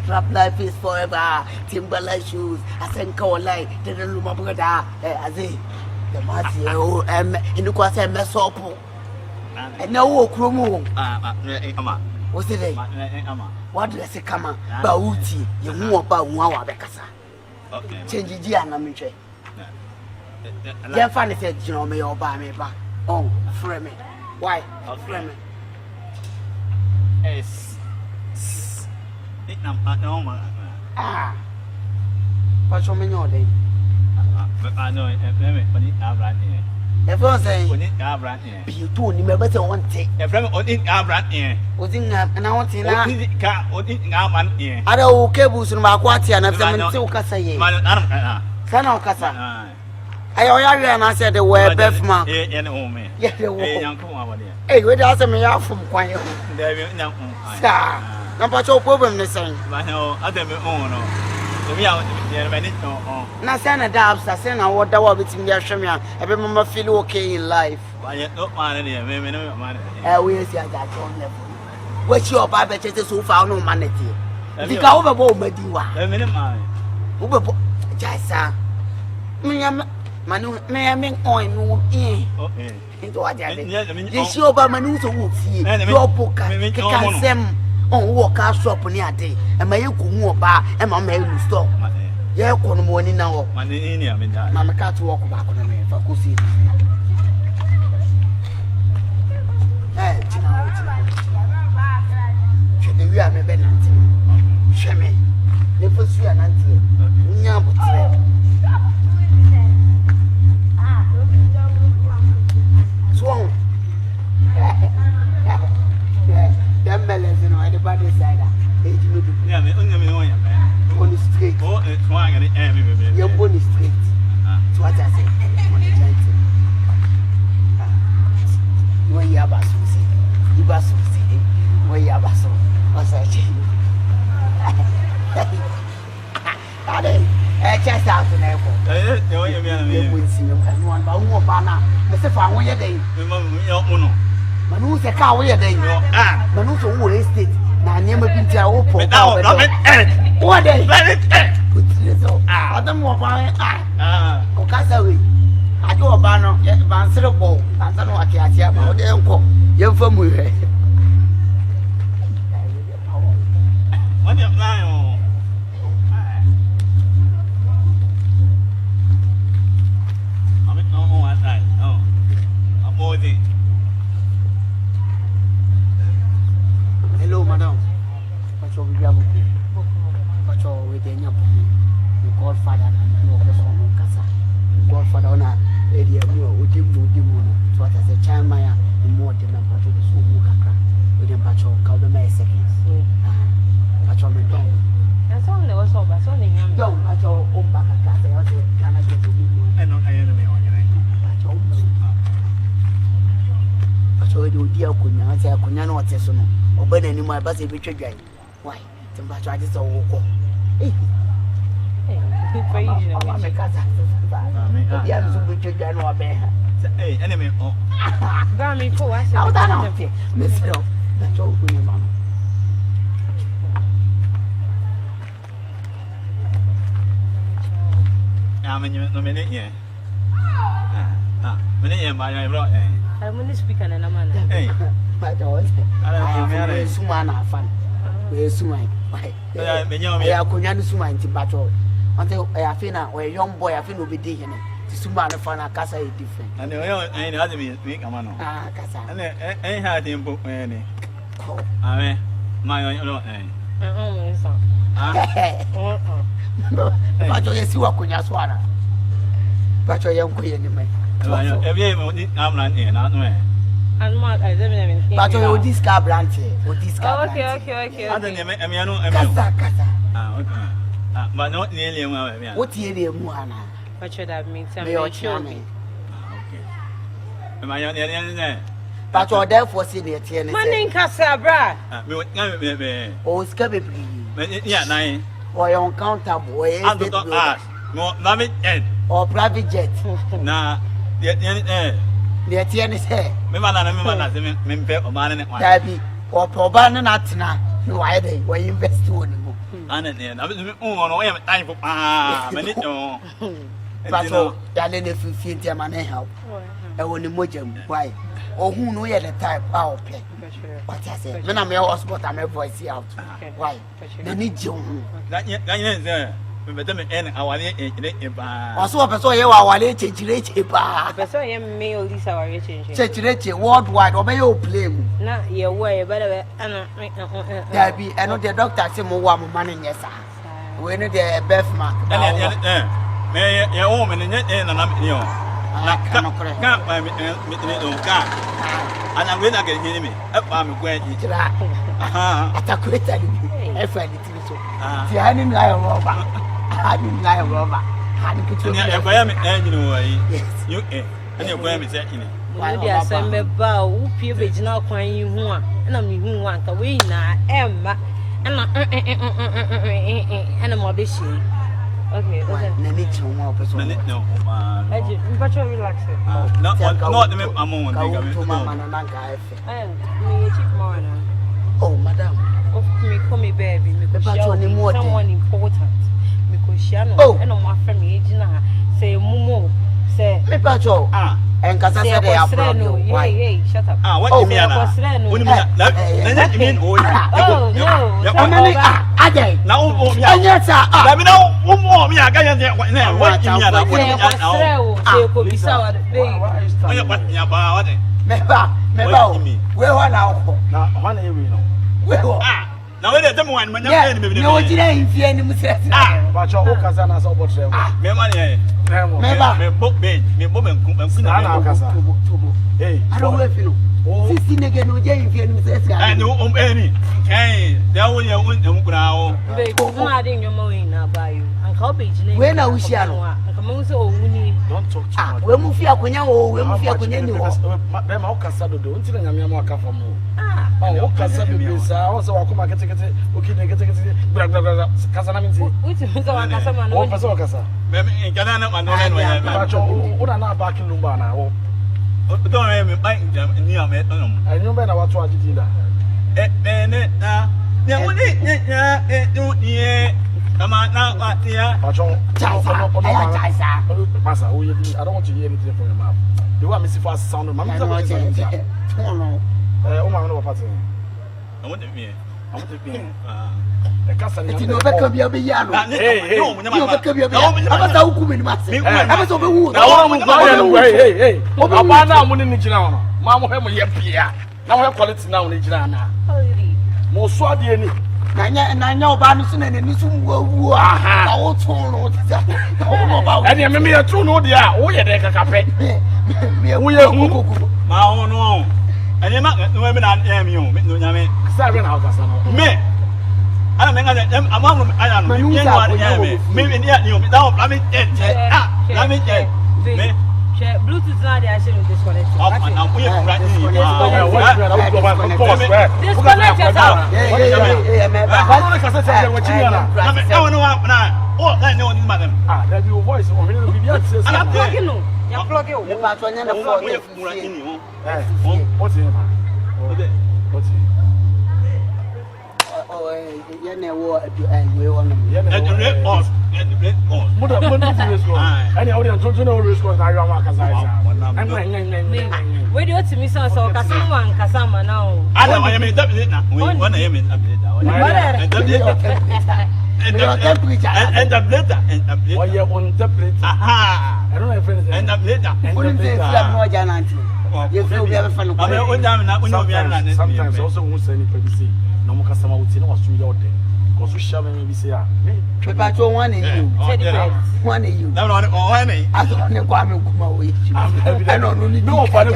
Strap life is forever. Timberland shoes. I send call like the Luma brother. Azi. The Mati, in the course, I mess up. And no, Krumu. What's it? What does it come on? Bauti, you know about Wawa Becassa. Change the Gianamiche. Gyamfi said, you know, me or buy me back. Oh, frame me. Why? Frame me. Ah. What's your menu day? I know it. When it right here. If I say, when it right here. You do remember the one take. A friend on it right here. Within and I want to know. One here. I don't cables in my quarter and I'm still Cassa. Can I Cassa? I and said the word Bethma. Yes, hey, we asked me out from Quayo. Sir, number 2 problem the same. I know, I don't know. We are many. Nasana Dabs, I send a water between their Shamia. I remember feel okay in life. I yet not money, maybe no money. I will see at that level. What's your Bible churches who found no humanity? The cow over Mediwa. A minute, mine. Uber Jasa. Manu, may I make oil into what I did. Yes, you over Manuso would see your book. Can them on walk out shop near day, and my yoke more bar and my mail stop. Yeah, one morning now. Mamma can't walk back on me for Cousy. Eh, should we have a benefit? Shemmy, the first year and until Swan. Them melons, you know, anybody side. On the street. Oh, it's why I am. You're on the street. That's what I say. On the gentle. When you have a Susie, you have Susie. When you have a son, what's that? Just out in the airport. You will see him and one by one banner. Mr. Fan, where you day? Manu's a car where they know. Manu's a wood estate. Now, never been to our poor. What day? I don't know about Ocasaway. I do a banner, yet Vanserable. I don't know what I see about the uncle. You're from where? What you flying? Hello, madam. What's your baby? What's your wedding? Your godfather and your Casa. Godfather on a area with him. So, as a child, Maya, more than a part of the Sumuka. With him, Pacho, Calvin, seconds. Pacho, my dog. That's all there was over. So, don't Pacho, own back at Casa. I cannot get to you. I know I am the Pacho. Pacho, you dear Kunya, I say, Kunya, no, what's no. Or burn any more bus if we trade. Why? Timber try this all. Hey, enemy. Grammy for us. How that not Miss Hill? That's all for you, Mamma. I'm in your minute, yeah. Minute, my brought. I'm only speaking in a manner. Hey, My daughter, I am Sumana fan. We're Sumai. I couldn't Suman to battle until I have been a young boy. I think will be digging it. Sumana fan, a Casa is different. And the only other make a man. Ah, Casa. And I had him book any. I mean, my own name. But you see what Kunya Swana. But your young queen in me. I'm not here, not way. And what I didn't But you discard branch. Okay. I don't know. Casa. But not nearly. What year, Muana? What should that mean? Your charming. Okay. Am I on the other? But you're there for senior tear. Money, Cassabra. Oh, scabby. Yeah, nine. Or your counter boy. No, Mammy, or private jet. Nah, The Tianis hair. Remember, Dabby or Probana Natina. No, I where you invest to And then I was on time for minute. Paso, Yalen if you feel them and help. I want to mojum. Why? Or who know the type our play. What I said, when I'm your hotspot, I'm a voice out. Why? They need you. That is there. But then our also a person you are late, a person I am male this our change. Church worldwide, obey your play. Not your way, but There be another doctor, some more money, yes, sir. When the birth mark. May your woman in it, and I'm can't buy me no car. And I'm going to get him. I'm going to eat. I quit if I did so. The honey lie robber. I didn't lie robber. I didn't yes, you and your women said in it. Why do I send me bow? Puberty now crying you want, and I'm you want to win now, Emma, and I'm more busy. Okay, okay. No, but you're relaxing. Not the moment. Oh, madam. Call me baby, because someone important. Because she and my family, say, Mumo, say, Patrol. And Cassandra, they are hey, shut up. What do you mean? What do you mean? Oh, no. Now, yes, sir. Let me know one more. Me, I can't get what now. What do you mean? Where now? One area, no. Now, let them one. No, you didn't fear any mistake. But your whole Kazana is about to me money. me book me woman. Hey, I don't know if you know. 16 again, no, Jane, fear any mistake. I know any. Hey, there will you win them ground. I'm your mowing now by you. And copy. When I was young, don't talk too much. We'll move here when you're moving here when you're Then how Casado do until I'm your marker for more. Oh, Casado is also a come get it. Okay, get it. Casanamity. Which is a Casa Casa. Maybe in Ghana, I know what I'm not back in Lumbana. Don't let me bite them near me. I know better what to do that. Come on now, what dear? Massa, I don't want to hear anything from your mouth. You want me to see fast sound of my mouth? Oh, my no party. I want to be. I want to be. The Cassan, you know, that could be a piano. Hey, that could be a piano. I'm a woman, I'm a woman. Hey, Obama, I'm winning the General. Mamma, I'm a year. Now I have quality now in General. Most swadi. I know Banison and Nissum will our tone. And you may have true no dear. Oh, yeah, they can cafe. We are my own home. And you're not women and you, Seven hours. Me. I don't think I'm among them. I don't know. Maybe near you. Now, let me get me. Bluetooth now they are showing this one. Now we are running. Disconnect yourself. That your voice I'm plugging you. You're plugging you. What's in what's in? Oh, you know, and we want Any audience don't know risk was I am where do you to me so Casama and Casama now? I don't want to make that now. We want to aim it up and the letter and the letter. Or you're on the plate. Aha! I don't have anything. And the letter. Wouldn't say more than you feel we have a fun. Sometimes also won't say anything. No more customer would say no Australia out there. Because we shall maybe say, but you one in you, one in you. No, no, I don't know why I don't know for the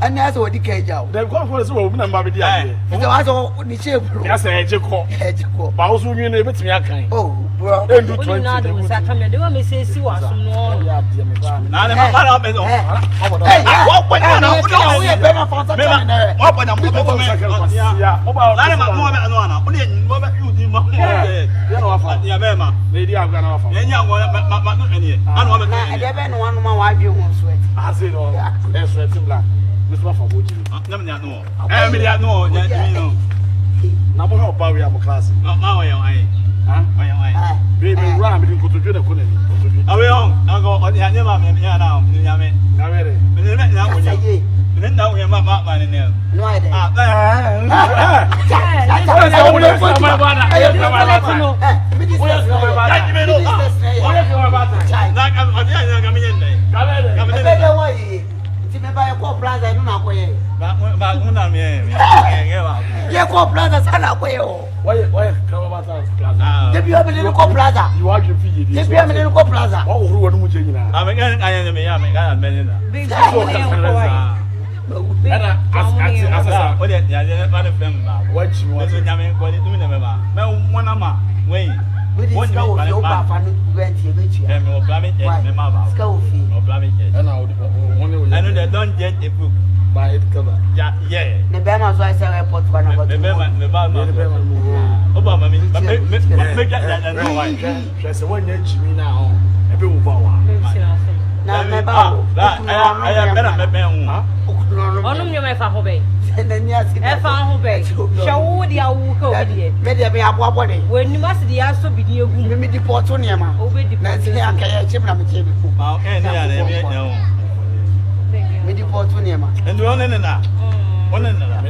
and that's what the cage out. They've gone for us woman and Baby. It's also the shape. Yes, I had you but also you never to me. Oh, bro, don't do 20. I come here, do want me say, see what's some more. Lady, I'm going to offer. I never one more wife you won't sweat. I said, oh, that's sweating black. This one for you. Let me know. I know. Now, how about we have a class? Now, Baby, ram in Cotonou, the Colony. Away on, I'll go on the animal now, Yammy. Then now we are not money now. No idea. When you must be also be near me deport on your mouth. Obey the and one in that. One in that.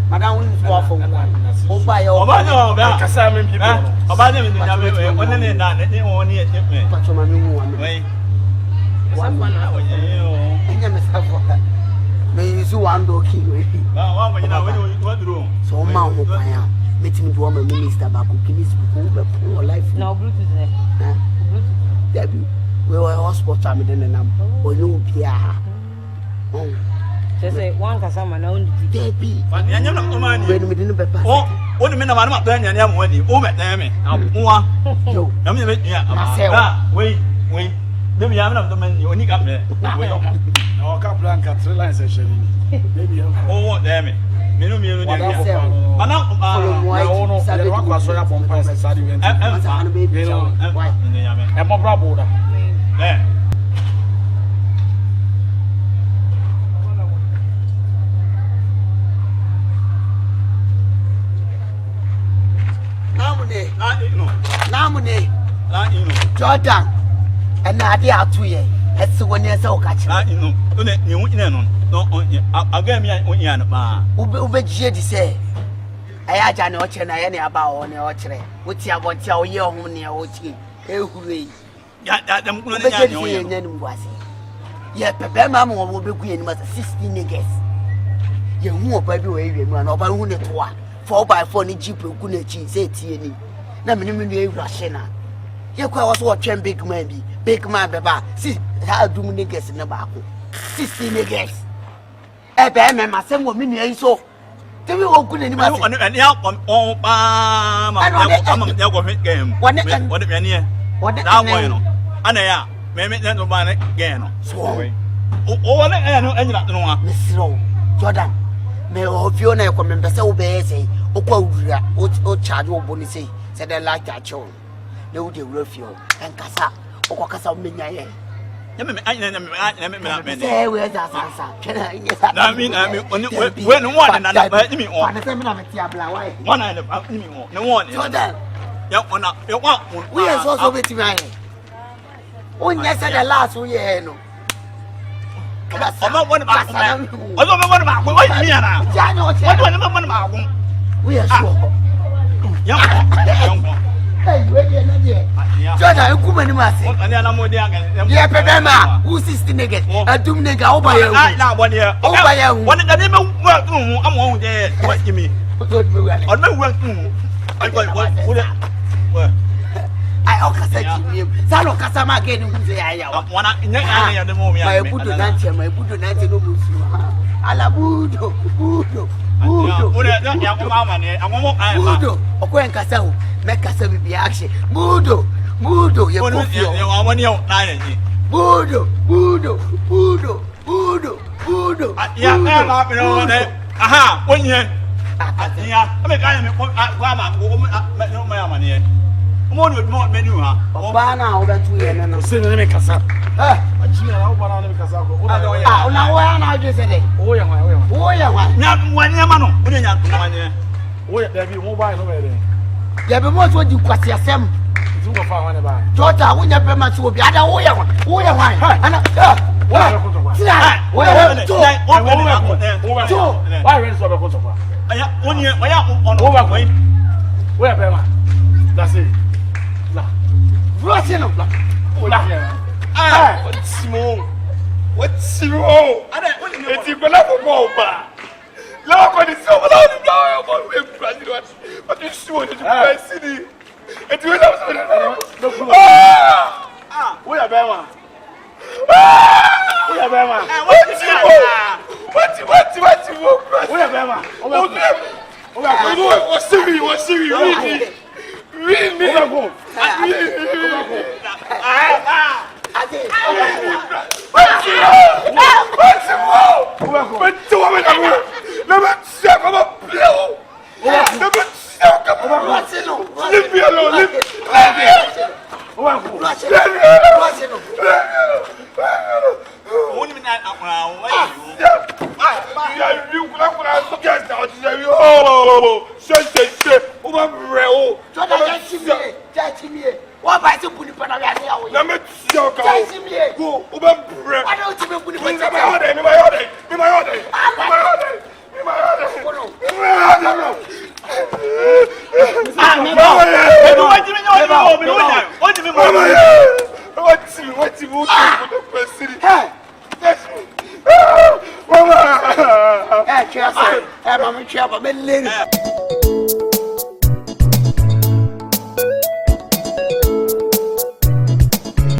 Madam, oh, by your Cassam, about them in the one in that, they won't need me. but your mammy Wait. May you one door key. What room? So, Mount Opaya, meeting to a minister back who can poor life. No, Bluetooth. Debbie, we were hospital within a number, or you, Pierre. Oh, just say one Cassama, no, Debbie, But you're not the man when we didn't be passed. Oh, what the men I'm not playing and I'm wedding. Oh, my damn it. I'm wait. Maybe I'm not the man you only got there. No, Caplanca, 3 lines actually. Maybe. Oh, damn it. Minimum, What I I'm say, not. white, Saturday, was right upon Pines and Saturday. and baby, white. I'm a bravo. There. Namune, Jordan, and Nadia are 2 years. That's when you're so catching. No, I'll get me on Yan. Ube Jedi say, I had an orchard and any about on the orchard, which I want your young near Ochi. Eh, Yeah, them was it. Yet, Papa Mamma will be queen, but 16 niggas. You move by the way, run over 4x4 in Jeep, Gunachi, say Tierney. Na minimum Russian. You was watching big man, Baba. See, how do niggas in the back? 16 niggas. A bear man, my son will mean so. Tell me what good anymore. And help on I'm game. What if you're near? What now, bueno. Anaya, maybe then to buy it again. So, oh, I know any of the Miss Rowe, Jordan. May all Fiona come and so be say, O charge or bonus, said I like that show. No, the refuse and Cassa, or Cassa Minya. Say, where's that answer? I mean, when one and another, me on one and about me on no one. Jordan, you want, we are also with me. When you said the last year, no. I'm not one about I don't know about what me now. We are sure. Young. Jordan, you come and mass. Yeah, Pedama, who's 16 niggas? A doom nigga over here. Now, 1 year. Over here. One of the name of work room. I'm on there. What you mean? On my work room. I got what? I also said to him, Salo Casama again, who say I am one in the moment. My Buddha Nancy, my Buddha Nancy, Alabudo, Budo, Budo, Oquen Casao, make us be action. Budo, Budo, you are 1 year, Budo, Budo, Budo, Budo, Budo. Aha, 1 year. I mean, I am my money. More menu, huh? Bana, over 2 years, and I'm saying, make us up. Now, I just said, oh, yeah, not 1 year, man. 1 year, 1 year. Wait, there be mobile already. Ya be mo so di kwase asem. Ti go fa wan ba. Jota wo nya be ma so obi ada wo ya wan. Ana Why ready so be ko so fa? Aya woni waya ono Wo ba ko. Wo ya be ma. That's it. La. Rush no. La. ah What's wrong? ada woni me Eti ko la ko ba. La ko ni so la ni da mo we Brazil what. What you show the city. Eti we la so. Wo ya be ma. Wo ya be ma. What you Wo ya be ma. What's Siri? Read me. woni me na akwa wa What by the put upon a radio? Let me see your car. Go, Uber bread. Why don't you put My it on?